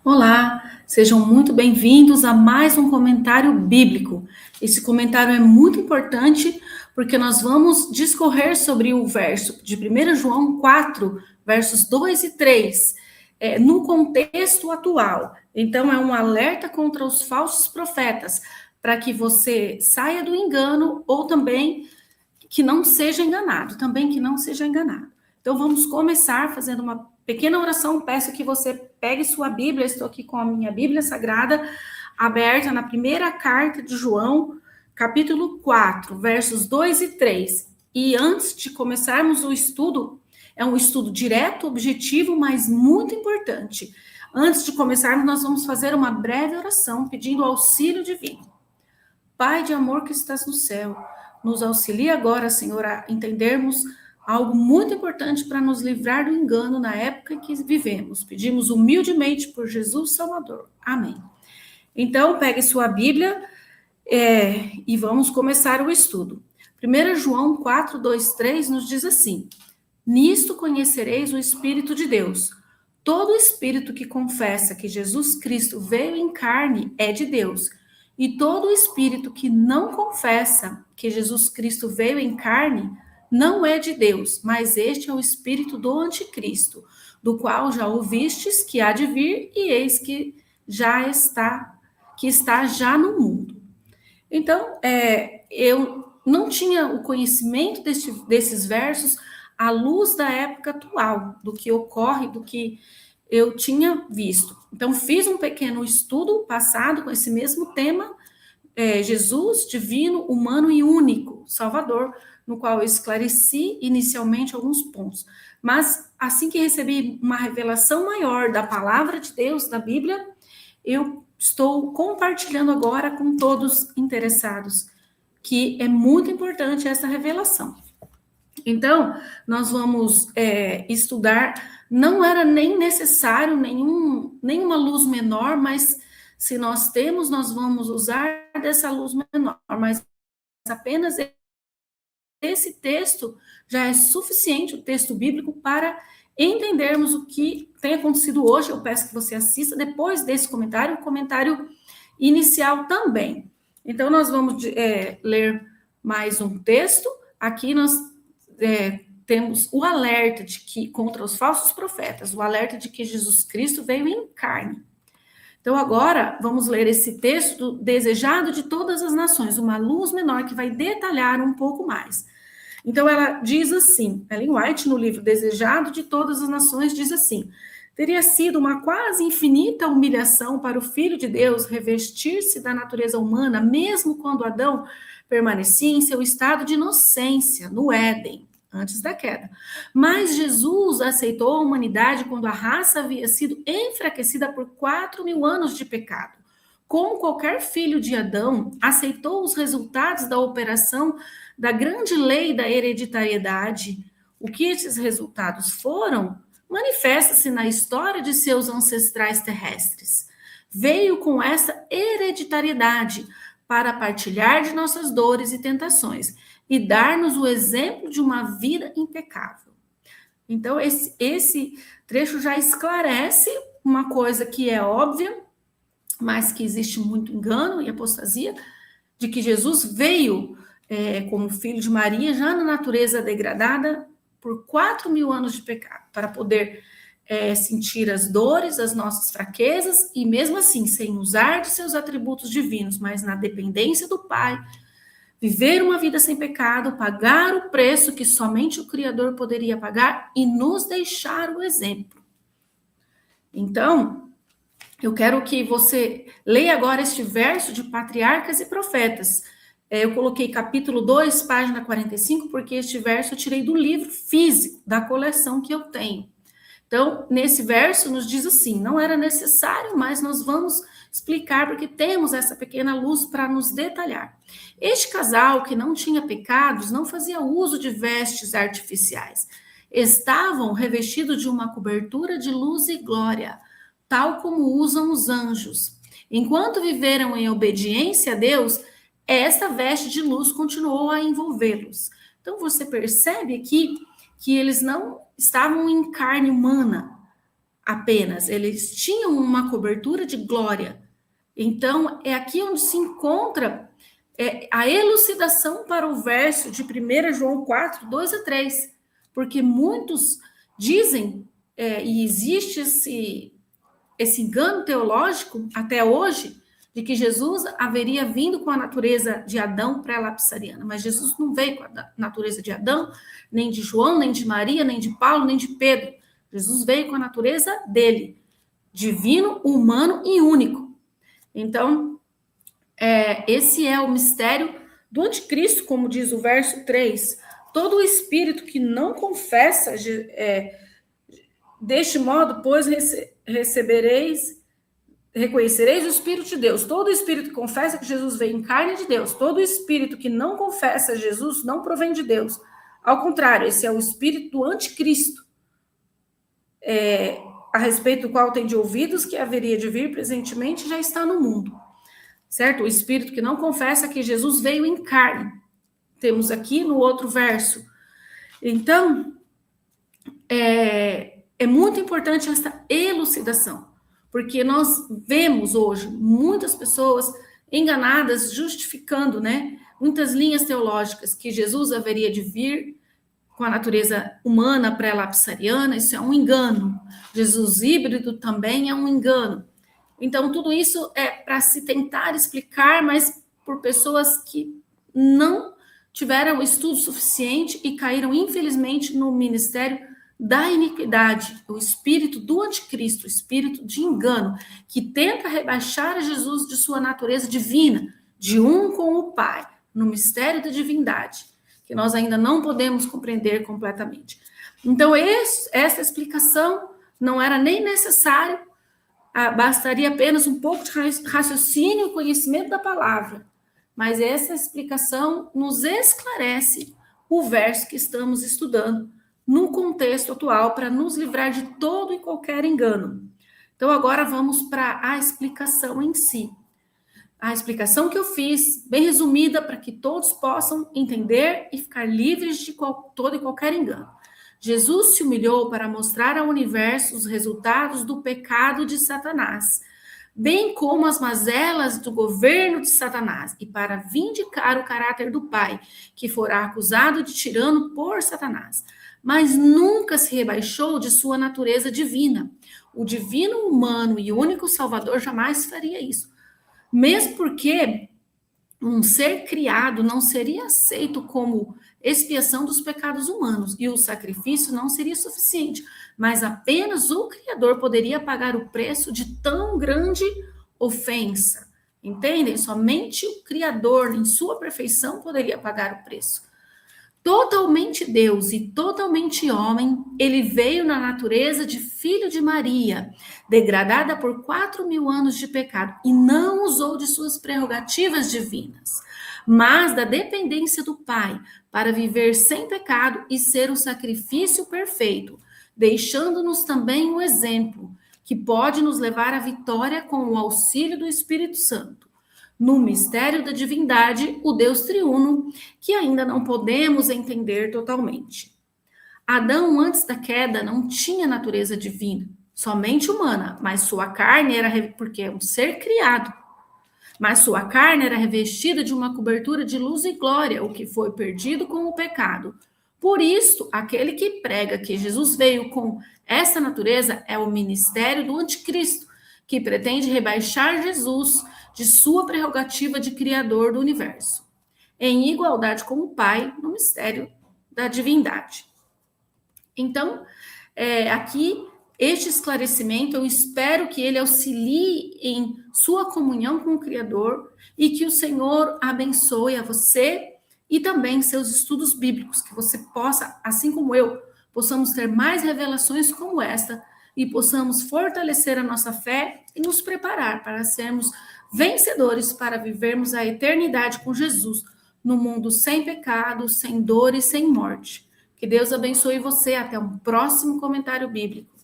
Olá, sejam muito bem-vindos a mais um comentário bíblico. Esse comentário é muito importante porque nós vamos discorrer sobre o verso de 1 João 4, versos 2 e 3, no contexto atual. Então, é um alerta contra os falsos profetas, para que você saia do engano ou também que não seja enganado, também que não seja enganado. Então, vamos começar fazendo uma pequena oração. Peço que você pegue sua Bíblia. Estou aqui com a minha Bíblia Sagrada aberta na primeira carta de João, capítulo 4, versos 2 e 3. E antes de começarmos o estudo, é um estudo direto, objetivo, mas muito importante. Antes de começarmos, nós vamos fazer uma breve oração pedindo auxílio divino. Pai de amor que estás no céu, nos auxilia agora, Senhor, a entendermos algo muito importante para nos livrar do engano na época em que vivemos. Pedimos humildemente por Jesus Salvador. Amém. Então, pegue sua Bíblia e vamos começar o estudo. 1 João 4, 2, 3 nos diz assim: Nisto conhecereis o Espírito de Deus. Todo espírito que confessa que Jesus Cristo veio em carne é de Deus. E todo espírito que não confessa que Jesus Cristo veio em carne não é de Deus, mas este é o espírito do anticristo, do qual já ouvistes que há de vir e eis que está já no mundo. Então, eu não tinha o conhecimento desses versos à luz da época atual, do que ocorre, do que eu tinha visto. Então, fiz um pequeno estudo passado com esse mesmo tema, Jesus, divino, humano e único, Salvador, no qual eu esclareci inicialmente alguns pontos. Mas, assim que recebi uma revelação maior da palavra de Deus, da Bíblia, eu estou compartilhando agora com todos interessados, que é muito importante essa revelação. Então, nós vamos estudar, não era nem necessário nenhuma luz menor, mas se nós temos, nós vamos usar dessa luz menor, mas apenas esse texto já é suficiente, o texto bíblico, para entendermos o que tem acontecido hoje. Eu peço que você assista depois desse comentário, o comentário inicial também. Então, nós vamos ler mais um texto. Aqui nós temos o alerta de que contra os falsos profetas, o alerta de que Jesus Cristo veio em carne. Então, agora, vamos ler esse texto desejado de todas as nações, uma luz menor que vai detalhar um pouco mais. Então, ela diz assim, Ellen White, no livro Desejado de Todas as Nações, diz assim: teria sido uma quase infinita humilhação para o Filho de Deus revestir-se da natureza humana, mesmo quando Adão permanecia em seu estado de inocência, no Éden, antes da queda. Mas Jesus aceitou a humanidade quando a raça havia sido enfraquecida por 4.000 anos de pecado. Como qualquer filho de Adão, aceitou os resultados da operação da grande lei da hereditariedade. O que esses resultados foram, manifesta-se na história de seus ancestrais terrestres. Veio com essa hereditariedade para partilhar de nossas dores e tentações e dar-nos o exemplo de uma vida impecável. Então, esse trecho já esclarece uma coisa que é óbvia, mas que existe muito engano e apostasia, de que Jesus veio como filho de Maria, já na natureza degradada, por 4.000 anos de pecado, para poder sentir as dores, as nossas fraquezas, e mesmo assim, sem usar de seus atributos divinos, mas na dependência do Pai, viver uma vida sem pecado, pagar o preço que somente o Criador poderia pagar e nos deixar o exemplo. Então, eu quero que você leia agora este verso de Patriarcas e Profetas. Eu coloquei capítulo 2, página 45, porque este verso eu tirei do livro físico, da coleção que eu tenho. Então, nesse verso nos diz assim: não era necessário, mas nós vamos explicar, porque temos essa pequena luz para nos detalhar. Este casal, que não tinha pecados, não fazia uso de vestes artificiais. Estavam revestidos de uma cobertura de luz e glória, tal como usam os anjos. Enquanto viveram em obediência a Deus, esta veste de luz continuou a envolvê-los. Então, você percebe aqui que eles não estavam em carne humana. apenas, eles tinham uma cobertura de glória. Então, é aqui onde se encontra a elucidação para o verso de 1 João 4, 2 a 3, porque muitos dizem, e existe esse engano teológico até hoje, de que Jesus haveria vindo com a natureza de Adão pré-lapsariana, mas Jesus não veio com a natureza de Adão, nem de João, nem de Maria, nem de Paulo, nem de Pedro. Jesus veio com a natureza dele, divino, humano e único. Então, esse é o mistério do anticristo, como diz o verso 3. Todo o espírito que não confessa, deste modo, pois reconhecereis o Espírito de Deus. Todo espírito que confessa que Jesus veio em carne de Deus, todo espírito que não confessa Jesus não provém de Deus. Ao contrário, esse é o espírito do anticristo, a respeito do qual tem de ouvidos que haveria de vir presentemente, já está no mundo. Certo? O espírito que não confessa que Jesus veio em carne. Temos aqui no outro verso. Então, é muito importante essa elucidação, porque nós vemos hoje muitas pessoas enganadas, justificando, muitas linhas teológicas que Jesus haveria de vir com a natureza humana pré-lapsariana. Isso é um engano. Jesus híbrido também é um engano. Então, tudo isso é para se tentar explicar, mas por pessoas que não tiveram estudo suficiente e caíram, infelizmente, no ministério da iniquidade, o espírito do anticristo, o espírito de engano, que tenta rebaixar Jesus de sua natureza divina, de um com o Pai, no mistério da divindade, que nós ainda não podemos compreender completamente. Então, essa explicação não era nem necessária, bastaria apenas um pouco de raciocínio e conhecimento da palavra. Mas essa explicação nos esclarece o verso que estamos estudando no contexto atual, para nos livrar de todo e qualquer engano. Então, agora vamos para a explicação em si. A explicação que eu fiz, bem resumida, para que todos possam entender e ficar livres de todo e qualquer engano. Jesus se humilhou para mostrar ao universo os resultados do pecado de Satanás, bem como as mazelas do governo de Satanás, e para vindicar o caráter do Pai, que fora acusado de tirano por Satanás, mas nunca se rebaixou de sua natureza divina. O divino humano e único Salvador jamais faria isso, mesmo porque um ser criado não seria aceito como expiação dos pecados humanos, e o sacrifício não seria suficiente, mas apenas o Criador poderia pagar o preço de tão grande ofensa. Entendem? Somente o Criador, em sua perfeição, poderia pagar o preço. Totalmente Deus e totalmente homem, ele veio na natureza de filho de Maria, degradada por 4.000 anos de pecado, e não usou de suas prerrogativas divinas, mas da dependência do Pai, para viver sem pecado e ser o sacrifício perfeito, deixando-nos também um exemplo, que pode nos levar à vitória com o auxílio do Espírito Santo. No mistério da divindade, o Deus triuno, que ainda não podemos entender totalmente. Adão, antes da queda, não tinha natureza divina, somente humana, mas sua carne era, porque é um ser criado, mas sua carne era revestida de uma cobertura de luz e glória, o que foi perdido com o pecado. Por isso, aquele que prega que Jesus veio com essa natureza é o ministério do anticristo, que pretende rebaixar Jesus de sua prerrogativa de criador do universo, em igualdade com o Pai no mistério da divindade. Então, aqui, este esclarecimento, eu espero que ele auxilie em sua comunhão com o Criador e que o Senhor abençoe a você e também seus estudos bíblicos, que você possa, assim como eu, possamos ter mais revelações como esta e possamos fortalecer a nossa fé e nos preparar para sermos vencedores, para vivermos a eternidade com Jesus, no mundo sem pecado, sem dor e sem morte. Que Deus abençoe você. Até um próximo comentário bíblico.